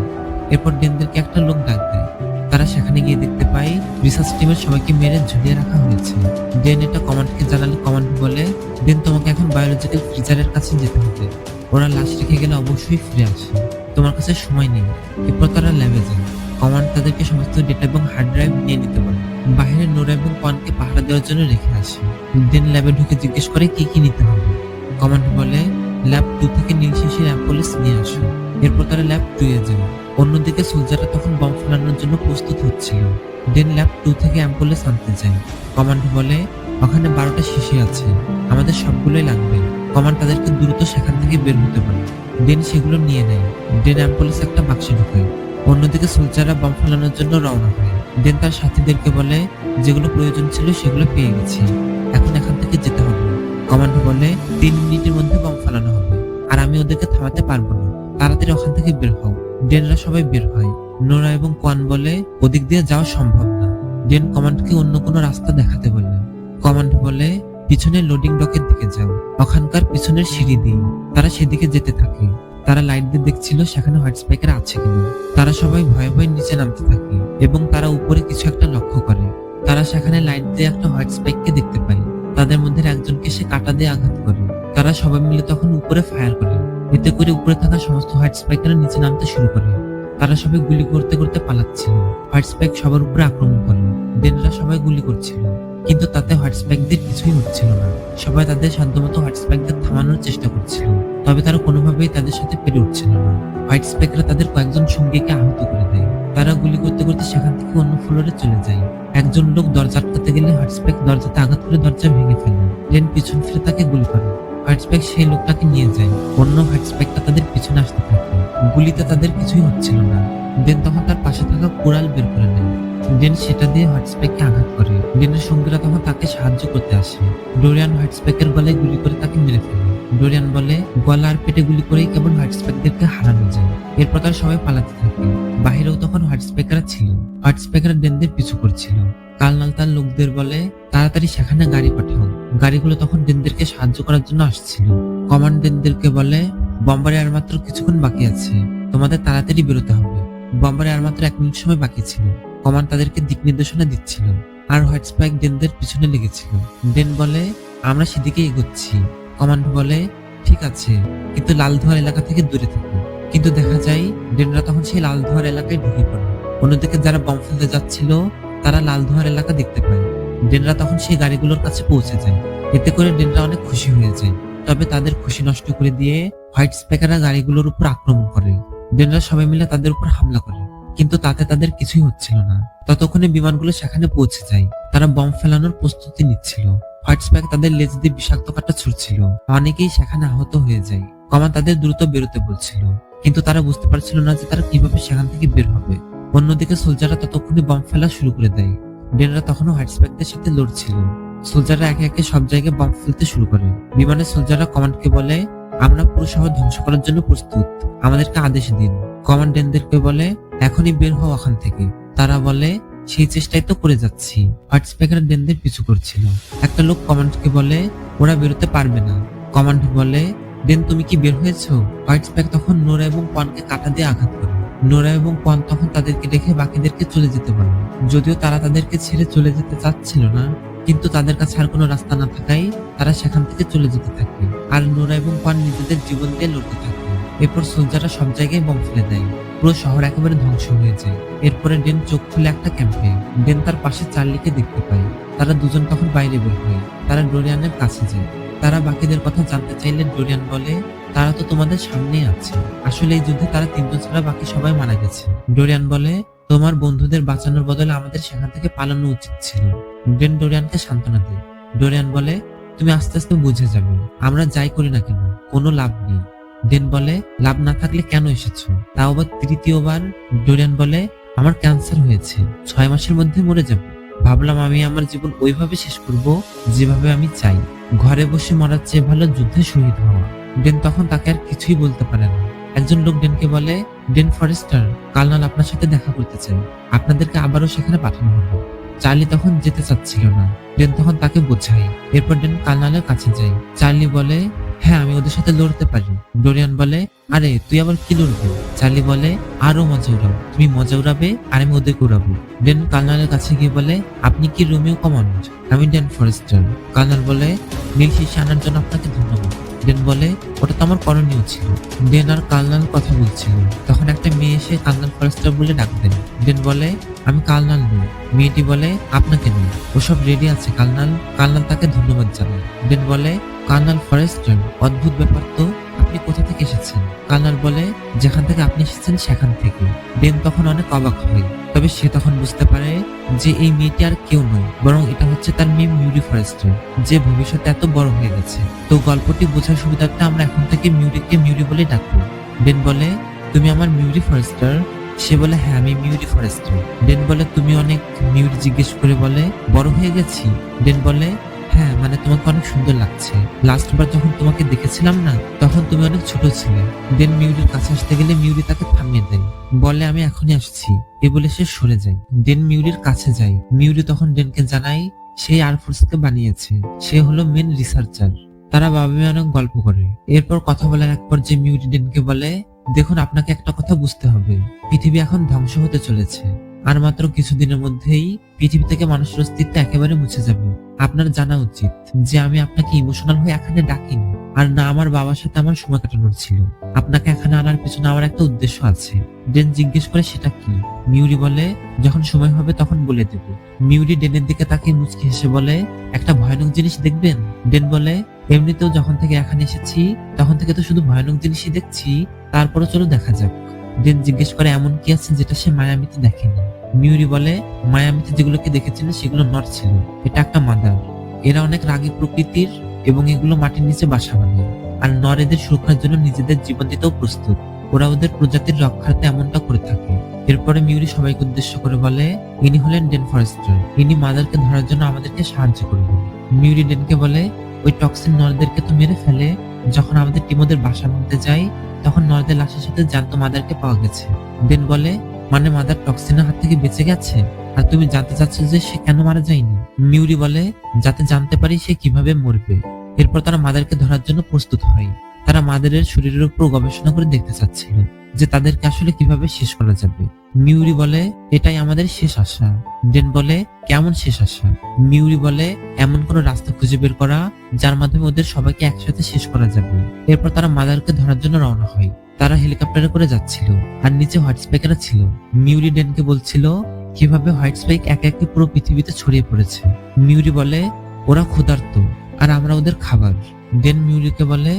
এরপর ডেনদেরকে একটা লোক ডাক দেয়। তারা সেখানে গিয়ে দেখতে পায় রিসার্চ টিমের সবাইকে মেরে ঝুলিয়ে রাখা হয়েছে। ডেন এটা কমান্ডকে জানালে কমান্ড বলে, ডেন তোমাকে এখন বায়োলজিক্যাল ফ্রিজারের কাছে যেতে হবে। ওরা লাশ রেখে গেলে অবশ্যই ফিরে আসে, তোমার কাছে সময় নেই। এরপর তারা ল্যাবে যায়। কমান্ড তাদেরকে সমস্ত ডেটা এবং হার্ড ড্রাইভ নিয়ে নিতে বলে। বাইরে নোরা এবং কোয়ানকে পাহারা দেওয়ার জন্য রেখে আসে। ডেন ল্যাবে ঢুকে জিজ্ঞেস করে কি কি নিতে হবে। কমান্ড বলে, ল্যাব 2 থেকে নীল শিশির অ্যাম্পুলেস নিয়ে আসো। এরপর তারা ল্যাব 2 এ যায়। অন্যদিকে সোলজাররা তখন বম ফেলানোর জন্য প্রস্তুত হচ্ছিল। ডেন ল্যাব 2 থেকে অ্যাম্পুলেস আনতে যায়। কমান্ড বলে, ওখানে 12টা শিশি আছে, আমাদের সবগুলোই লাগবে। কমান্ড তাদেরকে দ্রুত সেখান থেকে বের হতে বলে। ডেন সেগুলো নিয়ে নেয়। ডেন অ্যাম্পুলেস একটা বাক্সে ঢোকায়। অন্যদিকে সোলজাররা বম ফেলানোর জন্য রওনা হয়। ডেন তার সাথীদেরকে বলে, যেগুলো প্রয়োজন ছিল সেগুলো পেয়ে গেছি, এখন এখান থেকে যেতে হবে। কমান্ড বলে, 3 মিনিটের মধ্যে বম ফেলানো হবে, আর আমি ওদেরকে থামাতে পারবো না, তাড়াতাড়ি ওখান থেকে বের হও। ডেনরা সবাই বের হয়। নোরা এবং কোয়ান বলে, ওদিক দিয়ে যাওয়া সম্ভব না। ডেন কমান্ডকে অন্য কোনো রাস্তা দেখাতে বলে। কমান্ড বলে, পিছনের লোডিং ডকের দিকে যাও, ওখানকার পিছনের সিঁড়ি দিয়ে। তারা সেদিকে যেতে থাকে। তারা লাইট দিয়ে দেখছিল সেখানে হোয়াইট স্পাইকার আছে কিনা। তারা সবাই ভয়ে ভয়ে নিচে নামতে থাকে এবং তারা উপরে কিছু একটা লক্ষ্য করে। তারা সেখানে লাইট দিয়ে একটা হোয়াইট স্পাইককে দেখতে পায়। তাদের মধ্যে একজনকে সে কাঁটা দিয়ে আঘাত করে। তারা সবাই মিলে তখন উপরে ফায়ার করে। এতে করে উপরে থাকা সমস্ত হোয়াইট স্পাইকাররা নিচে নামতে শুরু করে। তারা সবাই গুলি করতে করতে পালাচ্ছিল। হোয়াইট স্পাইক সবার উপরে আক্রমণ করে। ডেনরা সবাই গুলি করছিল, কিন্তু তাতে হোয়াইট স্পাইকদের কিছুই হচ্ছিল না। সবাই তাদের সাধ্যমতো হোয়াইট স্পাইকদের থামানোর চেষ্টা করছিল, তবে তারা কোনোভাবেই তাদের সাথে পেরে উঠছিল না। হোয়াইট স্পাইকরা তাদের কয়েকজন সঙ্গীকে আহত করে দেয়। তারা গুলি করতে করতে সেখান থেকে অন্য ফ্লোরে চলে যায়। একজন লোক দরজা আটকাতে গেলে হোয়াইট স্পাইক দরজাতে আঘাত করে দরজা ভেঙে ফেলে। ডেন পিছন ফিরে তাকে গুলি করে। হোয়াইট স্পাইক সেই লোকটাকে নিয়ে যায়। অন্য হোয়াইট স্পাইকটা তাদের পিছনে আসতে থাকে। গুলিতে তাদের কিছুই হচ্ছিল না। ডেন তখন তার পাশে থাকা কুড়াল বের করে নেয়। ডেন সেটা দিয়ে হোয়াইট স্পাইককে আঘাত করে। ডেনের সঙ্গীরা তখন তাকে সাহায্য করতে আসে। ডোরিয়ান হোয়াইট স্পাইকের গলায় গুলি করে তাকে মেরে ফেলে। ডোরিয়ান বলে, গলা আর পেটে গুলি করেই কেবল হোয়াইট স্পাইকদেরকে হারানো যায়। এরপর তারা সবাই পালাতে থাকে। বাহিরেও তখন হোয়াইট স্পাইকাররা ছিল। হোয়াইট স্পাইকাররা ডেনদের পিছু করছিল। কার্নাল তার লোকদের বলে, তাড়াতাড়ি সেখানে গাড়ি পাঠাও। গাড়িগুলো তখন ডেনদেরকে সাহায্য করার জন্য আসছিল। কমান্ড ডেনদেরকে বলে, বম্বারে আর মাত্র কিছুক্ষণ বাকি আছে, তোমাদের তাড়াতাড়ি বেরোতে হবে। বম্বারে আর মাত্র 1 মিনিট সময় বাকি ছিল। কমান্ড তাদেরকে দিক নির্দেশনা দিচ্ছিল, আর হোয়াইট স্পাইক ডেনদের পিছনে লেগেছিল। ডেন বলে, আমরা সেদিকে এগোচ্ছি। কমান্ড বলে, ঠিক আছে, কিন্তু লাল ধোয়ার এলাকা থেকে দূরে থাকো। কিন্তু দেখা যায় ডেনরা তখন সেই লাল ধোয়ার এলাকায় ঢুকে পড়ে। অন্যদিকে যারা বম ফেলতে যাচ্ছিল তারা লাল ধোয়ার এলাকা দেখতে পায়। ডেনরা তখন সেই গাড়িগুলোর কাছে পৌঁছে যায়। এতে করে ডেনরা অনেক খুশি হয়ে যায়, তবে তাদের খুশি নষ্ট করে দিয়ে হোয়াইট স্পাইকাররা গাড়িগুলোর উপর আক্রমণ করে। ডেনরা সবাই মিলে তাদের উপর হামলা করে, কিন্তু তাতে তাদের কিছুই হচ্ছিল না। ততক্ষণে বিমানগুলো সেখানে পৌঁছে যায়। তারা বম ফেলানোর প্রস্তুতি নিচ্ছিল। হোয়াইট স্পাইক তাদের লেজ দিয়ে বিষাক্ত কাঁটা ছুড়ছিল। অনেকেই সেখানে আহত হয়ে যায়। কমান তাদের দ্রুত বেরোতে বলছিল, কিন্তু তারা বুঝতে পারছিল না যে তারা কিভাবে সেখান থেকে বের হবে। অন্যদিকে সোলজাররা ততক্ষণে বম ফেলা শুরু করে দেয়। ডেনরা তখনও হোয়াইট স্পাইকদের সাথে লড়ছিল। সোলজাররা একে একে সব জায়গায় বম ফেলতে শুরু করে। বিমানের সোলজাররা কমান্ডকে বলে, আমরা পুরো শহর ধ্বংস করার জন্য প্রস্তুত, আমাদেরকে আদেশ দিন। কমান্ড ডেনদেরকে বলে, এখনই বের হও ওখান থেকে। তারা বলে, সেই চেষ্টাই তো করে যাচ্ছি। হোয়াইট স্পাইকার ডেনদের পিছু করছিল। একটা লোক কমান্ডকে বলে, ওরা বেরোতে পারবে না। কমান্ড বলে, ডেন তুমি কি বের হয়েছো? হোয়াইট স্পাইক তখন নোরা এবং কোয়ানকে কাঁটা দিয়ে আঘাত করে। নোরা এবং কোয়ান তখন তাদেরকে রেখে বাকিদেরকে চলে যেতে বলে। যদিও তারা তাদেরকে ছেড়ে চলে যেতে চাচ্ছিল না, কিন্তু তাদের কাছে আর কোনো রাস্তা না থাকায় তারা সেখান থেকে চলে যেতে থাকে। আর নোরা এবং কোয়ান নিজেদের জীবন দিয়ে লড়তে থাকে। এরপর সোলজাররা সব জায়গায় বোম ফেলে দেয়, পুরো শহর একেবারে ধ্বংস হয়ে যায়। এরপরে ডেন চোখ খুলে একটা ক্যাম্পে। ডেন তার পাশে চার্লিকে দেখতে পায়। তারা দুজন তখন বাইরে বের হয়। তারা ডোরিয়ানের কাছে যায়। তারা বাকিদের কথা জানতে চাইলে ডোরিয়ান বলে, তারা তো তোমাদের সামনেই আছে। আসলে এই যুদ্ধে তারা তিনজন ছাড়া বাকি সবাই মারা গেছে। ডোরিয়ান বলে, তোমার বন্ধুদের বাঁচানোর বদলে আমাদের সেখান থেকে পালানো উচিত ছিল। ডেন ডোরিয়ানকে সান্ত্বনা দেয়। ডোরিয়ান বলে, তুমি আস্তে আস্তে বুঝে যাবে, আমরা যাই করি না কেন কোনো লাভ নেই। ডেন বলে, লাভ না থাকলে কেন এসেছো? তাও আবার তৃতীয়বার। ডোরিয়ান বলে, আমার ক্যান্সার হয়েছে, 6 মাসের মধ্যে মরে যাব। ভাবলাম আমি আমার জীবন ওইভাবে শেষ করব যেভাবে আমি চাই। ঘরে বসে মরার চেয়ে ভালো যুদ্ধে শহীদ হওয়া। ডেন তখন তাকে আর কিছুই বলতে পারে না। একজন লোক ডেনকে বলে, ডেন ফরেস্টার, কার্নাল আপনার সাথে দেখা করতে চাই, আপনাদেরকে আবারও সেখানে পাঠানো হবে। চার্লি তখন যেতে চাচ্ছিল না। ডেন তখন তাকে বোঝায়। এরপর ডেন কার্নালের কাছে যায়। চার্লি বলে, হ্যাঁ আমি ওদের সাথে লড়তে পারি। ডোরিয়ান বলে, আরে তুই আবার কি লড়বি? চার্লি বলে, আরো মজা উড়াও, তুমি মজা উড়াবে আর আমি ওদেরকে উড়াবো। ডেন কার্নালের কাছে গিয়ে বলে, আপনি কি রোমিও কমান্ড? আমি ডেন ফরেস্টার। কার্নাল বলে, নীল শীর্ষে আনার জন্য আপনাকে ধন্যবাদ। ডেন বলে, ওটা তো আমার করণীয় ছিল। ডেন আর কার্নাল কথা বলছিল, তখন একটা মেয়ে এসে কার্নাল ফরেস্টার বলে ডাক দেয়। ডেন বলে, আমি কার্নাল নই। মেয়েটি বলে, আপনাকে নই, ওসব রেডি আছে কার্নাল। কার্নাল তাকে ধন্যবাদ জানায়। ডেন বলে, কার্নাল ফরেস্টার, অদ্ভুত ব্যাপার তো, আপনি কোথা থেকে এসেছেন? কার্নাল বলে, যেখান থেকে আপনি এসেছেন সেখান থেকে। ডেন তখন অনেক অবাক হয়। তবে সে তখন বুঝতে পারে যে এই মেয়েটি আর কেউ নয়, বরং এটা হচ্ছে তার মেয়ে মিউরি ফরেস্টার, যে ভবিষ্যতে এত বড় হয়ে গেছে। তো গল্পটি বোঝার সুবিধার্থে আমরা এখন থেকে মিউরিকে মিউরি বলে ডাকবো। ডেন বলে, তুমি আমার মিউরি ফরেস্টার? সে বলে, হ্যাঁ আমি মিউরি ফরেস্টার। ডেন বলে, তুমি অনেক? মিউরি জিজ্ঞেস করে বলে, বড় হয়ে গেছি। ডেন বলে, হ্যাঁ মানে তোমাকে অনেক সুন্দর লাগছে। লাস্টবার যখন তোমাকে দেখেছিলাম না, তখন তুমি অনেক ছোট ছিলে। ডেন মিউরির কাছে আসতে গেলে মিউরি তাকে থামিয়ে দেয়, বলে আমি এখনই আসছি। এ বলে সে সরে যায়। ডেন মিউরির কাছে যায়। মিউরি তখন ডেনকে জানায় সেই এয়ারফোর্সকে বানিয়েছে, সে হলো মেন রিসার্চার। তারা বাবা অনেক গল্প করে। এরপর কথা বলার এক পর্যায়ে মিউরি ডেনকে বলে, দেখুন আপনাকে একটা কথা বুঝতে হবে, পৃথিবী এখন ধ্বংস হতে চলেছে। আর মাত্র কিছুদিনের মধ্যেই পৃথিবী থেকে মানুষের অস্তিত্ব একেবারে মুছে যাবে। আপনার জানা উচিত যে আমি আপনাকে ইমোশনাল হয়ে এখানে ডাকিনি, আর না আমার বাবার সাথে আমার সময় কাটানোর ছিল। আপনাকে এখানে আনার পেছনে আমার একটা উদ্দেশ্য আছে। ডেন জিজ্ঞেস করে, সেটা কি? মিউরি বলে, যখন সময় হবে তখন বলে দেব। মিউরি ডেনের দিকে তাকে মুচকি হেসে বলে, একটা ভয়ানক জিনিস দেখবেন? ডেন বলে, এমনিতেও যখন থেকে এখানে এসেছি তখন থেকে তো শুধু ভয়ানক জিনিসই দেখছি, তারপরে চলো দেখা যাক। ডেন জিজ্ঞেস করে, এমন কি আছে যেটা সে মায়ামিতে দেখেনি? মিউরি বলে, মায়ামিতে যেগুলোকে দেখেছিল সেগুলো নর ছিল, এটা একটা মাদার। এরা অনেক রাগী প্রকৃতির এবং এগুলো মাটির নিচে বাসা বানায়। আর নর এদের সুরক্ষার জন্য নিজেদের জীবন দিতেও প্রস্তুত। ওরা ওদের প্রজাতির রক্ষার্থে এমনটা করে থাকে। এরপরে মিউরি সবাইকে উদ্দেশ্য করে বলে, ইনি হলেন ডেন ফরেস্টার, ইনি মাদারকে ধরার জন্য আমাদেরকে সাহায্য করবেন। মিউরি ডেনকে বলে, ওই টক্সিন নরদেরকে তো মেরে ফেলে। যখন আমাদের টিম ওদের বাসা ভাঙতে যায় তখন নরদের লাশের সাথে জ্যান্ত মাদারকে পাওয়া গেছে। ডেন বলে, মানে মাদার টক্সিনের হাত থেকে বেঁচে গেছে? আর তুমি জানতে চাচ্ছ যে সে কেন মারা যায়নি? মিউরি বলে, যাতে জানতে পারি সে কিভাবে মরবে। এরপর তারা মাদারকে ধরার জন্য প্রস্তুত হয়। তারা মাদারের শরীরের উপর গবেষণা করে দেখতে চাচ্ছিল যে তাদেরকে আসলে কিভাবে শেষ করা যাবে। মিউরি বলে, এটাই আমাদের শেষ আশা। ডেন বলে, কেমন শেষ আশা? মিউরি বলে, এমন কোন রাস্তা খুঁজে বের করা যার মাধ্যমে ওদের সবাইকে একসাথে শেষ করা যাবে। এরপর তারা মাদারকে ধরার জন্য রওনা হয়। তারা হেলিকপ্টারে করে যাচ্ছিল আর নিচে হোয়াইট স্পাইকাররা ছিল। মিউরি ডেনকে বলছিল কিভাবে হোয়াইট স্পাইক একে একে পুরো পৃথিবীতে ছড়িয়ে পড়েছে। মিউরি বলে, ওরা ক্ষুধার্ত আর আমরা ওদের খাবার। ডেন মিউরিকে বলে,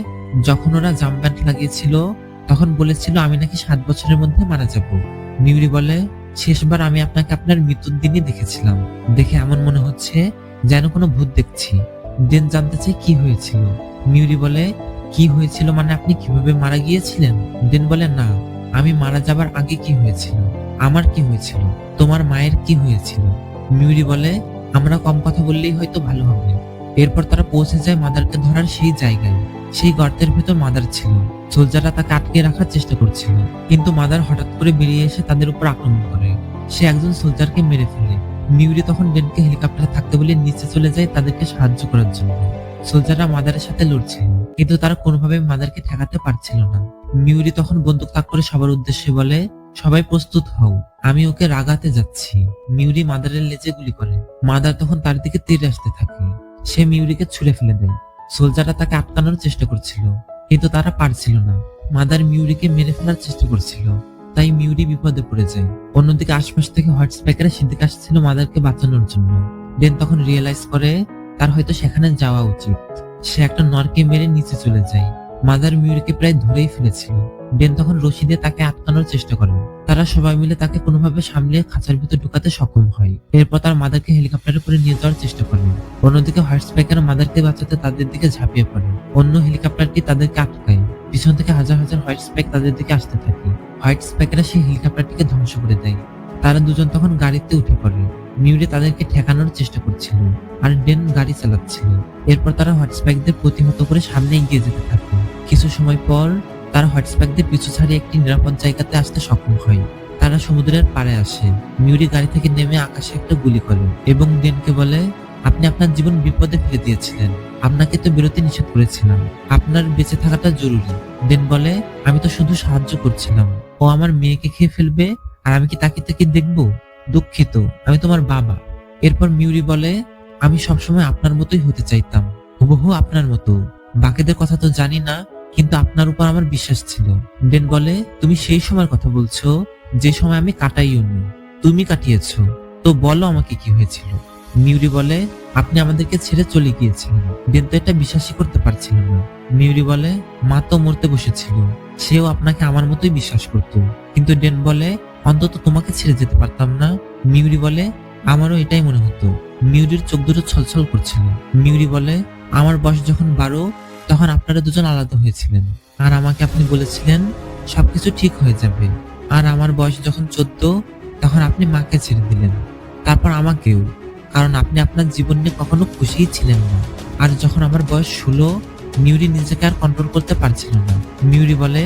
যখন ওরা জামব্যান্ড লাগিয়েছিল তখন বলেছিল আমি নাকি 7 বছরের মধ্যে মারা যাব। মিউরি বলে, শেষবার আমি আপনাকে আপনার মৃত্যুর দিনই দেখেছিলাম, দেখে এমন মনে হচ্ছে যেন কোনো ভূত দেখছি। ডেন জানতে চাই কি হয়েছিল। মিউরি বলে, কি হয়েছিল মানে আপনি কিভাবে মারা গিয়েছিলেন? ডেন বলে, না, আমি মারা যাবার আগে কি হয়েছিল। আমার কি হয়েছিল? তোমার মায়ের কি হয়েছিল? মিউরি বলে, আমরা কম কথা বললেই হয়তো ভালো হবে। এরপর তারা পৌঁছে যায় মাদারকে ধরার সেই জায়গায়। সেই গর্তের ভেতর মাদার ছিল। সোলজাররা তাকে আটকে রাখার চেষ্টা করছিল, কিন্তু মাদার হঠাৎ করে বেরিয়ে এসে তাদের উপর আক্রমণ করে। সে একজন সোলজারকে মেরে ফেলে। মিউরি তখন ডেনকে হেলিকপ্টারে থাকতে বলে নিচে চলে যায় তাদেরকে সাহায্য করার জন্য। সোলজাররা মাদারের সাথে লড়ছিল, কিন্তু তারা কোনোভাবে মাদারকে ঠেকাতে পারছিল না। মিউরি তখন বন্দুক তাক করে সবার উদ্দেশ্যে বলে, সবাই প্রস্তুত হও, আমি ওকে রাগাতে যাচ্ছি। মিউরি মাদারের লেজে গুলি করে। মাদার তখন তার দিকে তীর আসতে থাকে। সে মিউরিকে ছুঁড়ে ফেলে দেয়। সোলজাররা তাকে আটকানোর চেষ্টা করছিল, কিন্তু তারা পারছিল না। মাদার মিউরিকে মেরে ফেলার চেষ্টা করছিল, তাই মিউরি বিপদে পড়ে যায়। অন্যদিকে আশপাশ থেকে হোয়াইট স্পাইকাররা সিদ্দিক আসছিল মাদারকে বাঁচানোর জন্য। ডেন তখন রিয়েলাইজ করে তার হয়তো সেখানে যাওয়া উচিত। সে একটা নরকে মেরে নিচে চলে যায়। মাদার মিউরিকে প্রায় ধরেই ফেলেছিল। ডেন তখন রশি দিয়ে তাকে আটকানোর চেষ্টা করে। তারা সবাই মিলে তাকে কোনোভাবে সামলিয়ে খাঁচার ভিতর ঢুকাতে সক্ষম হয়। এরপর তার মাদারকে হেলিকপ্টারে করে নিয়ে যাওয়ার চেষ্টা করে। অন্যদিকে হোয়াইট স্পাইকার মাদারকে বাঁচাতে তাদের দিকে ঝাঁপিয়ে পড়ে। অন্য হেলিকপ্টারটি তাদেরকে আটকায়। পিছন থেকে হাজার হাজার হোয়াইট স্পাইক তাদের দিকে আসতে থাকে। হোয়াইট স্পাইকাররা সেই হেলিকপ্টারটিকে ধ্বংস করে দেয়। তারা দুজন তখন গাড়িতে উঠে পড়ে। মিউরি তাদেরকে ঠেকানোর চেষ্টা করছিল, আর ডেন গাড়ি চালাচ্ছিল। এরপর তারা হোয়াইট স্পাইকদের প্রতিহত করে সামনে এগিয়ে যেতে থাকে। কিছু সময় পর তারা হোয়াইট স্পাইকদের পিছু ছাড়িয়ে একটি নিরাপদ জায়গাতে আসতে সক্ষম হয়। তারা সমুদ্রের পাড়ে আসে। মিউরি গাড়ি থেকে নেমে আকাশে একটা গুলি করে এবং ডেনকে বলে, আপনি আপনার জীবন বিপদে ফেলে দিয়েছিলেন। আপনাকে তো বেরোতে নিষেধ করেছিলাম। আপনার বেঁচে থাকাটা জরুরি। ডেন বলে, আমি তো শুধু সাহায্য করছিলাম। ও আমার মেয়েকে খেয়ে ফেলবে, আর আমি কি তাকে তাকে দেখবো? দুঃখিত, আমি তোমার বাবা। এরপর মিউরি বলে, আমি সবসময় আপনার মতোই হতে চাইতাম, হুবহু আপনার মতো। বাকিদের কথা তো জানি না, কিন্তু আপনার উপর আমার বিশ্বাস ছিল। ডেন বলে, তুমি সেই সময়ের কথা বলছো যে সময় আমি কাটাইও নি। তুমি কাটিয়েছো, তো বলো আমাকে কি হয়েছিল। মিউরি বলে, আপনি আমাদেরকে ছেড়ে চলে গিয়েছিলেন। ডেন তো এটা বিশ্বাসই করতে পারছিল না। মিউরি বলে, মা তো মরতে বসেছিল, সেও আপনাকে আমার মতোই বিশ্বাস করতো। কিন্তু ডেন বলে, অন্তত তোমাকে ছেড়ে যেতে পারতাম না। মিউরি বলে, আমারও এটাই মনে হতো। মিউরির চোখ দুটো ছলছল করছিল। মিউরি বলে, আমার বয়স যখন 12 তখন আপনারা দুজন আলাদা হয়েছিলেন, আর আমাকে আপনি বলেছিলেন সবকিছু ঠিক হয়ে যাবে। আর আমার বয়স যখন 14 তখন আপনি মাকে ছেড়ে দিলেন, তারপর আমাকেও, কারণ আপনি আপনার জীবন নিয়ে কখনো খুশিই ছিলেন না। আর যখন আমার বয়স 16, মিউরি নিজেকে আর কন্ট্রোল করতে পারছিল না। মিউরি বলে,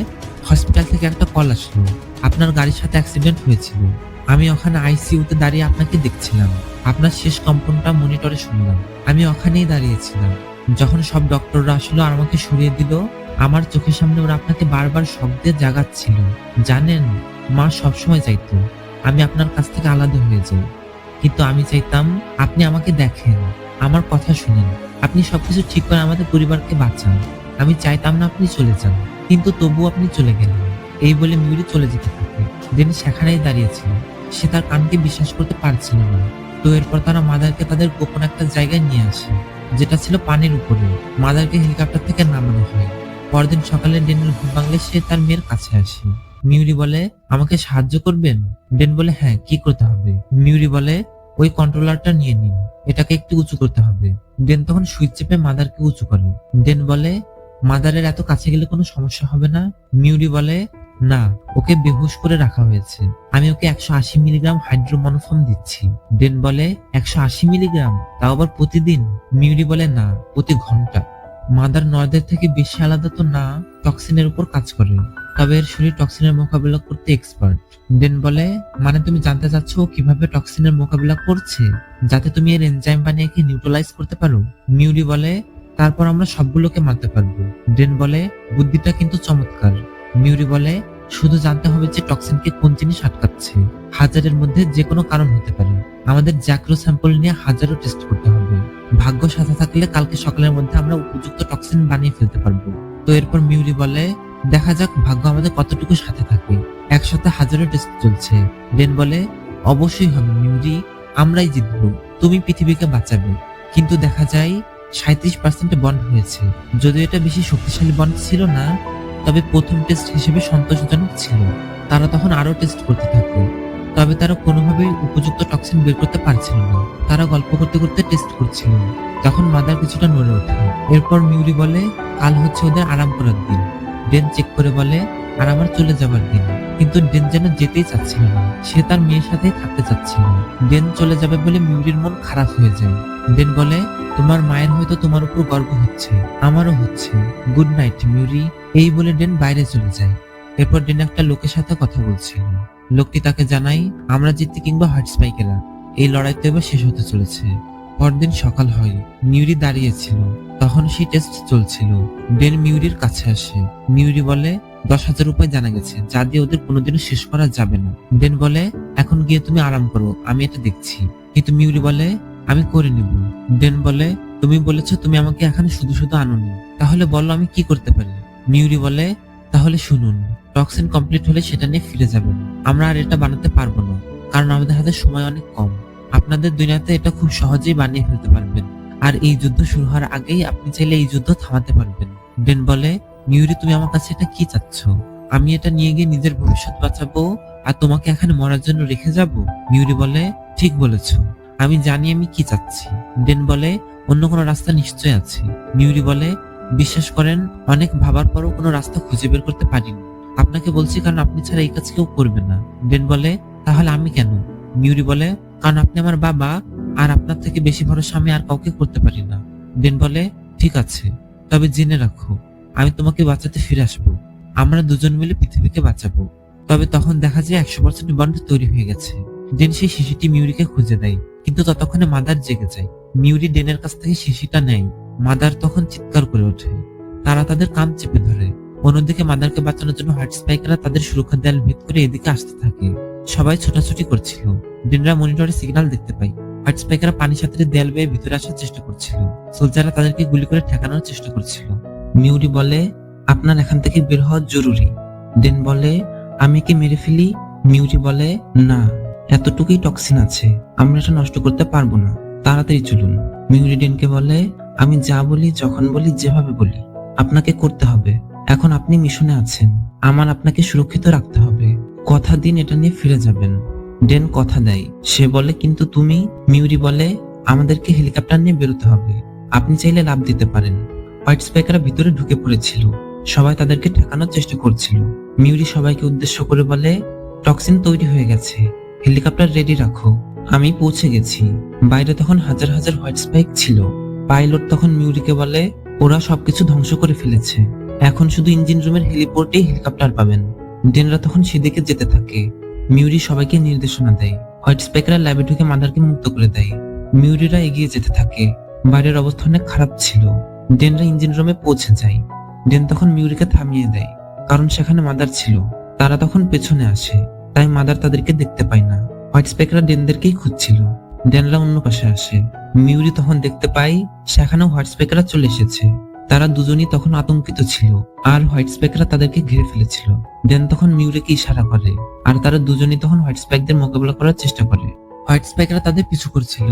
হসপিটাল থেকে একটা কল আসলো, আপনার গাড়ির সাথে অ্যাক্সিডেন্ট হয়েছিল। আমি ওখানে আইসিইউতে দাঁড়িয়ে আপনাকে দেখছিলাম। আপনার শেষ কম্পনটা মনিটরে শুনলাম। আমি ওখানেই দাঁড়িয়েছিলাম যখন সব ডক্টররা আসলো আর আমাকে সরিয়ে দিল। আমার চোখের সামনে ওরা আপনাকে বারবার শব্দে জাগাচ্ছিল। জানেন, মা সবসময় চাইতো আমি আপনার কাছ থেকে আলাদা হয়ে যাই, কিন্তু আমি চাইতাম আপনি আমাকে দেখেন, আমার কথা শুনেন, আপনি সবকিছু ঠিক করে আমাদের পরিবারকে বাঁচান। আমি চাইতাম না আপনি চলে যান, কিন্তু তবুও আপনি চলে গেলেন। এই বলে মিউরি চলে যেতে থাকে। ডেন সেখানেই দাঁড়িয়েছিল। সে তার কানকে বিশ্বাস করতে পারছিল না। তো এরপর তারা মাদারকে তাদের গোপন একটা জায়গায় নিয়ে আসে, যেটা ছিল পানির উপরে। মাদারকে হেলিকপ্টার থেকে নামানো হয়। পরদিন সকালে ডেনের ঘুম ভাঙলে সে তার মেয়ের কাছে আসে। মিউরি বলে, আমাকে সাহায্য করবেন? ডেন বলে, হ্যাঁ, কি করতে হবে? মিউরি বলে, ওই কন্ট্রোলারটা নিয়ে নিন, এটাকে একটু উঁচু করতে হবে। ডেন তখন সুইচ চেপে মাদারকে উঁচু করে। ডেন বলে, মাদারের এত কাছে গেলে কোনো সমস্যা হবে না? মিউরি বলে, না, ওকে বেহুশ করে রাখা হয়েছে। আমি ওকে 180 মিলিগ্রাম হাইড্রোমনোফর্ম দিচ্ছি। ডেন বলে, 180 মিলিগ্রাম? তাও আবার প্রতিদিন? মিউরি বলে, না, প্রতি ঘন্টা। মাদার নয়দের থেকে বেশি আলাদা তো না, টক্সিনের উপর কাজ করে, তবে এর শরীর টক্সিনের মোকাবিলা করতে এক্সপার্ট। ডেন বলে, মানে তুমি জানতে চাচ্ছ ও কিভাবে টক্সিনের মোকাবিলা করছে, যাতে তুমি এর এনজাইম বানিয়ে কি নিউট্রালাইজ করতে পারো? মিউরি বলে, তারপর আমরা সবগুলোকে মারতে পারবো। ডেন বলে, বুদ্ধিটা কিন্তু চমৎকার। মিউরি বলে, শুধু জানতে হবে যে টক্সিনকে কোন জিনিস আটকাচ্ছে। হাজারের মধ্যে যে কোনো কারণ হতে পারে। আমাদের জ্যাক্রো স্যাম্পল নিয়ে হাজারো টেস্ট করতে হবে। ভাগ্য সাথে থাকলে কালকে সকালের মধ্যে আমরা উপযুক্ত টক্সিন বানিয়ে ফেলতে পারবো। তো এরপর মিউরি বলে, দেখা যাক ভাগ্য আমাদের কতটুকু সাথে থাকে। একসাথে হাজারো টেস্ট চলছে। ডেন বলে, অবশ্যই হবে মিউরি, আমরাই জিতবো, তুমি পৃথিবীকে বাঁচাবে। কিন্তু দেখা যায় 37% বন্ড হয়েছে। যদিও এটা বেশি শক্তিশালী বন্ড ছিল না, তবে প্রথম টেস্ট হিসেবে সন্তোষজনক ছিল। তারা তখন আরো টেস্ট করতে থাকে, তবে তারা কোনোভাবেই উপযুক্ত টক্সিন বের করতে পারছিল না। তারা গল্প করতে করতে টেস্ট করছিল, তখন মাদার কিছুটা নড়ে ওঠে। এরপর মিউরি বলে, কাল হচ্ছে ওদের আরাম করার দিন। ডেন চেক করে বলে, আর আমার চলে যাবার দিন। কিন্তু ডেন যেন যেতেই চাচ্ছিল না, সে তার মেয়ের সাথেই থাকতে চাচ্ছিল। ডেন চলে যাবে বলে মিউরির মন খারাপ হয়ে যায়। ডেন বলে, তোমার মায়ের হয়তো তোমার উপর গর্ব হচ্ছে, আমারও হচ্ছে। গুড নাইট মিউরি। এই বলে ডেন বাইরে চলে যায়। এরপর ডেন একটা লোকের সাথে কথা বলছিল। লোকটি তাকে জানায়, আমরা জিততে কিংবা হোয়াইট স্পাইকেরা, এই লড়াই তো এবার শেষ হতে চলেছে। পরদিন সকাল হয়, মিউরি দাঁড়িয়েছিল। তখন সেই টেস্ট চলছিল। ডেন মিউরির কাছে আসে। মিউরি বলে, 10,000 উপায় জানা গেছে যা দিয়ে ওদের কোনোদিনও শেষ করা যাবে না। ডেন বলে, এখন গিয়ে তুমি আরাম করো, আমি এটা দেখছি। কিন্তু মিউরি বলে, আমি করে নিব। ডেন বলে, তুমি বলেছো তুমি আমাকে এখানে শুধু শুধু আনোনি, তাহলে বলো আমি কি করতে পারি। মিউরি বলে, তাহলে শুনুন, টক্সিন কমপ্লিট হলে সেটা নিয়ে ফিরে যাবেন। আমরা আর এটা বানাতে পারবো না, কারণ আমাদের হাতে সময় অনেক কম। আপনাদের দুনিয়াতে এটা খুব সহজেই বানিয়ে ফেলতে পারবেন, আর এই যুদ্ধ শুরু হওয়ার আগেই আপনি চাইলে এই যুদ্ধ থামাতে পারবেন। ডেন বলে, মিউরি তুমি আমার কাছে এটা কি চাচ্ছ? আমি এটা নিয়ে গিয়ে নিজের ভবিষ্যৎ বাঁচাবো আর তোমাকে এখানে মরার জন্য রেখে যাব? মিউরি বলে, ঠিক বলেছো, আমি জানি আমি কি চাচ্ছি। ডেন বলে, অন্য কোনো রাস্তা নিশ্চয় আছে। মিউরি বলে, বিশ্বাস করেন, অনেক ভাবার পরও কোনো রাস্তা খুঁজে বের করতে পারিনি। আপনাকে বলছি কারণ আপনি ছাড়া এই কাজ কেউ করবে না। ডেন বলে, তাহলে আমি কেন? মিউরি বলে, কারণ আপনি আমার বাবা, আর আপনার থেকে বেশি ভরসা আমি আর কাউকে করতে পারি না। ডেন বলে, ঠিক আছে, তবে জেনে রাখো, আমি তোমাকে বাঁচাতে ফিরে আসবো। আমরা দুজন মিলে পৃথিবীকে বাঁচাবো। তবে তখন দেখা যায় 100% বন্ড তৈরি হয়ে গেছে। ডেন সেই শিশিটি মিউরিকে খুঁজে দেয়, কিন্তু ততক্ষণে মাদার জেগে যায়। মিউরি ডেনের কাছ থেকে শিশিটা নেয়। মাদার তখন চিৎকার করে ওঠে। তারা তাদের কান চেপে ধরে। অন্যদিকে মাদারকে বাঁচানোর জন্য হোয়াইট স্পাইকাররা তাদের সুরক্ষা দেয়াল ভেদ করে এদিকে আসতে থাকে। সবাই ছোটাছুটি করছিল। ডেনরা মনিটরে সিগন্যাল দেখতে পায়। হোয়াইট স্পাইকাররা পানি সাঁতরে দেয়াল বেয়ে ভিতরে আসার চেষ্টা করছিল। সোলজাররা তাদেরকে গুলি করে ঠেকানোর চেষ্টা করছিল। মিউরি বলে, আপনার এখান থেকে বের হওয়া জরুরি। ডেন বলে, আমি কি মেরে ফেলি? মিউরি বলে, না, এতটুকুই টক্সিন আছে, আমরা এটা নষ্ট করতে পারবো না, তাড়াতাড়ি চলুন। মিউরি ডেনকে বলে, আমি যা বলি, যখন বলি, যেভাবে বলি আপনাকে করতে হবে। এখন আপনি মিশনে আছেন, আমার আপনাকে সুরক্ষিত রাখতে হবে। কথা দিন এটা নিয়ে ফিরে যাবেন। ডেন কথা দেয়। সে বলে, কিন্তু তুমি? মিউরি বলে, আমাদেরকে হেলিকপ্টার নিয়ে বেরোতে হবে, আপনি চাইলে লাফ দিতে পারেন। হোয়াইট স্পাইকাররা ভিতরে ঢুকে পড়েছিল। সবাই তাদেরকে ঠেকানোর চেষ্টা করছিল। মিউরি সবাইকে উদ্দেশ্য করে বলে, টক্সিন তৈরি হয়ে গেছে, হেলিকপ্টার রেডি রাখো, আমি পৌঁছে গেছি। বাইরে তখন হাজার হাজার হোয়াইট স্পাইক ছিল। পাইলট তখন মিউরিকে বলে, ওরা সবকিছু ধ্বংস করে ফেলেছে, এখন শুধু ইঞ্জিন রুমের হেলিপোর্টেই হেলিকপ্টার পাবেন। ডেনরা তখন সেদিকে যেতে থাকে। মিউরি সবাইকে নির্দেশনা দেয়। হোয়াইট স্পাইকাররা ল্যাবে ঢুকে মাদারকে মুক্ত করে দেয়। মিউরিরা এগিয়ে যেতে থাকে। বাইরের অবস্থা অনেক খারাপ ছিল। ডেনরা ইঞ্জিন রুমে পৌঁছে যায়। ডেন তখন মিউরিকে থামিয়ে দেয়, কারণ সেখানে মাদার ছিল। তারা তখন পেছনে আসে, তাই মাদার তাদেরকে দেখতে পায় না। হোয়াইট স্পাইকাররা ডেনদেরকেই খুঁজছিল। ডেনরা অন্য পাশে আসে। মিউরি তখন দেখতে পায় সেখানেও হোয়াইট স্পাইকাররা চলে এসেছে। তারা দুজনই তখন আতঙ্কিত ছিল, আর হোয়াইট স্পাইকাররা তাদেরকে ঘিরে ফেলেছিল। ডেন তখন মিউরিকে ইশারা করে, আর তারা দুজনই তখন হোয়াইট স্পাইকদের মোকাবিলা করার চেষ্টা করে। হোয়াইট স্পাইকাররা তাদের পিছু করছিল।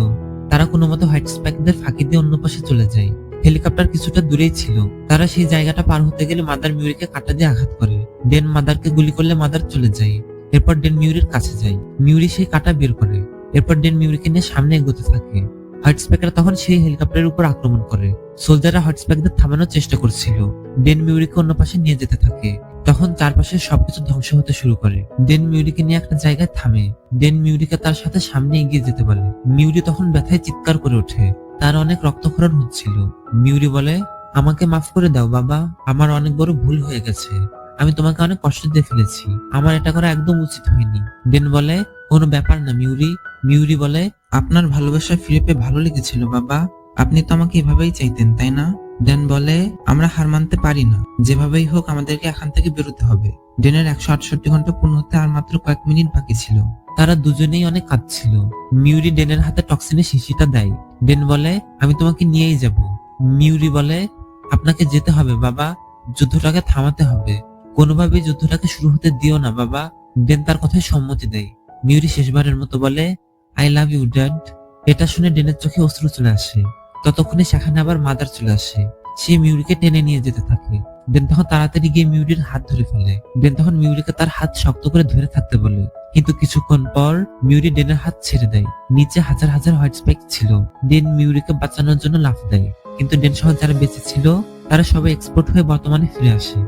তারা কোনো মতে হোয়াইট স্পাইকদের ফাঁকি দিয়ে অন্য পাশে চলে যায়। হেলিকপ্টার কিছুটা দূরেই ছিল। তারা সেই জায়গাটা পার হতে গেলে মাদার মিউরিকে কাঁটা দিয়ে আঘাত করে। ডেন মাদারকে গুলি করলে মাদার চলে যায়। এরপর ডেন মিউরির কাছে যায়। মিউরি সেই কাঁটা বের করে। এরপর ডেন মিউরিকে নিয়ে সামনে এগোতে থাকে। হোয়াইট স্পাইকার তখন সেই হেলিকপ্টারের উপর আক্রমণ করে। সোলজাররা হোয়াইট স্পাইকদের থামানোর চেষ্টা করছিল। ডেন মিউরিকে অন্য পাশে নিয়ে যেতে থাকে। তখন চারপাশে সবকিছু ধ্বংস হতে শুরু করে। ডেন মিউরিকে নিয়ে একটা জায়গায় থামে। ডেন মিউরিকে তার সাথে সামনে এগিয়ে যেতে বলে। মিউরি তখন ব্যথায় চিৎকার করে ওঠে। তার অনেক রক্তক্ষরণ হচ্ছিল। মিউরি বলে, আমাকে মাফ করে দাও বাবা, আমার অনেক বড় ভুল হয়ে গেছে, আমি তোমাকে অনেক কষ্ট দিয়ে ফেলেছি, আমার এটা করা একদম উচিত হয়নি। ডেন বলে, কোনো ব্যাপার না মিউরি। মিউরি বলে, আপনার ভালোবাসা ফিরে পেয়ে ভালো লেগেছিল বাবা, আপনি তো আমাকে এভাবেই চাইতেন তাই না? ডেন বলে, আমরা হার মানতে পারি না, যেভাবেই হোক আমাদেরকে এখান থেকে বেরোতে হবে। ডেনের 168 ঘন্টা পূর্ণ হতে আর মাত্র কয়েক মিনিট বাকি ছিল। তারা দুজনেই অনেক কাঁদছিল। মিউরি ডেনের হাতে টক্সিনের শিশিটা দেয়। ডেন বলে, আমি তোমাকে নিয়েই যাব। মিউরি বলে, আপনাকে যেতে হবে বাবা, যুদ্ধটাকে থামাতে হবে, কোনোভাবেই যুদ্ধটাকে শুরু হতে দিও না বাবা। ডেন তার কথায় সম্মতি দেয়। মিউরি শেষবারের মতো বলে, আই লাভ ইউ ড্যাড। এটা শুনে ডেনের চোখে অশ্রু চলে আসে। ততক্ষণে সেখানে আবার মাদার চলে আসে। সে মিউরিকে টেনে নিয়ে যেতে থাকে। ডেন তখন তাড়াতাড়ি গিয়ে মিউরির হাত ধরে ফেলে। ডেন তখন মিউরিকে তার হাত শক্ত করে ধরে থাকতে বলে, কিন্তু কিছুক্ষণ পর মিউরি ডেনের হাত ছেড়ে দেয়। নিচে হাজার হাজার হোয়াইট স্পাইক ছিল। ডেন মিউরিকে বাঁচানোর জন্য লাফ দেয়, কিন্তু ডেন সহ যারা বেঁচে ছিল তারা সবাই এক্সপোর্ট হয়ে বর্তমানে ফিরে আসে।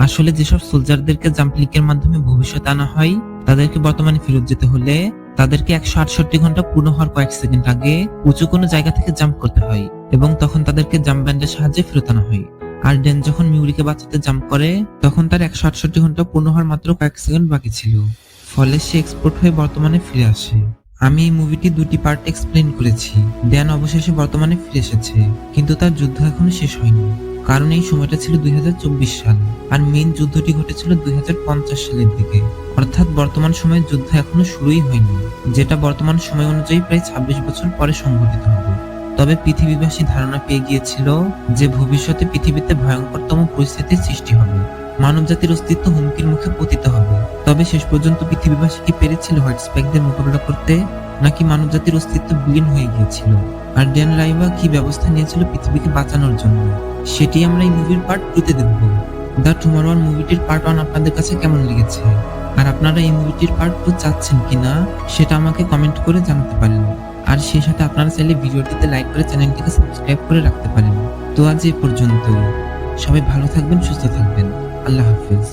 আসলে যেসব সোলজারদেরকে জাম্পলিংকের মাধ্যমে ভবিষ্যৎ আনা হয়, তাদেরকে বর্তমানে ফেরত যেতে হলে তাদেরকে 168 ঘন্টা পূর্ণ হওয়ার কয়েক সেকেন্ড আগে উঁচু কোনো জায়গা থেকে জাম্প করতে হয়, এবং তখন তাদেরকে জাম্প ব্যান্ডের সাহায্যে ফেরত আনা হয়। আর ডেন যখন মিউরিকে বাঁচাতে জাম্প করে, তখন তার 168 ঘন্টা পূর্ণ হওয়ার মাত্র কয়েক সেকেন্ড বাকি ছিল। ফলে সে এক্সপোর্ট হয়ে বর্তমানে ফিরে আসে। আমি এই মুভিটি দুটি পার্ট এক্সপ্লেন করেছি। ড্যান অবশেষে বর্তমানে ফিরে এসেছে, কিন্তু তার যুদ্ধ এখনো শেষ হয়নি, কারণ এই সময়টা ছিল 2024 সাল আর মেইন যুদ্ধটি ঘটেছিল 2050 সালের দিকে। অর্থাৎ বর্তমান সময়ের যুদ্ধ এখনো শুরুই হয়নি, যেটা বর্তমান সময় অনুযায়ী প্রায় 26 বছর পরে সংঘটিত হবে। তবে পৃথিবীবাসী ধারণা পেয়ে গিয়েছিল যে ভবিষ্যতে পৃথিবীতে ভয়ঙ্করতম পরিস্থিতির সৃষ্টি হবে, মানবজাতির অস্তিত্ব হুমকির মুখে পতিত হবে। তবে শেষ পর্যন্ত পৃথিবীবাসী কি পেরেছিল হোয়াইট স্প্যাকদের মোকাবিলা করতে, নাকি মানবজাতির অস্তিত্ব বিলীন হয়ে গিয়েছিল? আর ড্যান লাইভা কি ব্যবস্থা নিয়েছিল পৃথিবীকে বাঁচানোর জন্য, সেটি আমরা এই মুভির পার্ট 2 তে দেখব। দ্য টুমরো ওয়ার মুভিটির পার্ট 1 আপনাদের কাছে কেমন লেগেছে, আর আপনারা এই মুভিটির পার্ট 2 চাচ্ছেন কিনা সেটা আমাকে কমেন্ট করে জানাতে পারেন। আর সেই সাথে আপনারা চাইলে ভিডিওটিতে লাইক করে চ্যানেলটিকে সাবস্ক্রাইব করে রাখতে পারেন। তো আজ এই পর্যন্তই। সবাই ভালো থাকবেন, সুস্থ থাকবেন। আল্লাহ হাফেজ।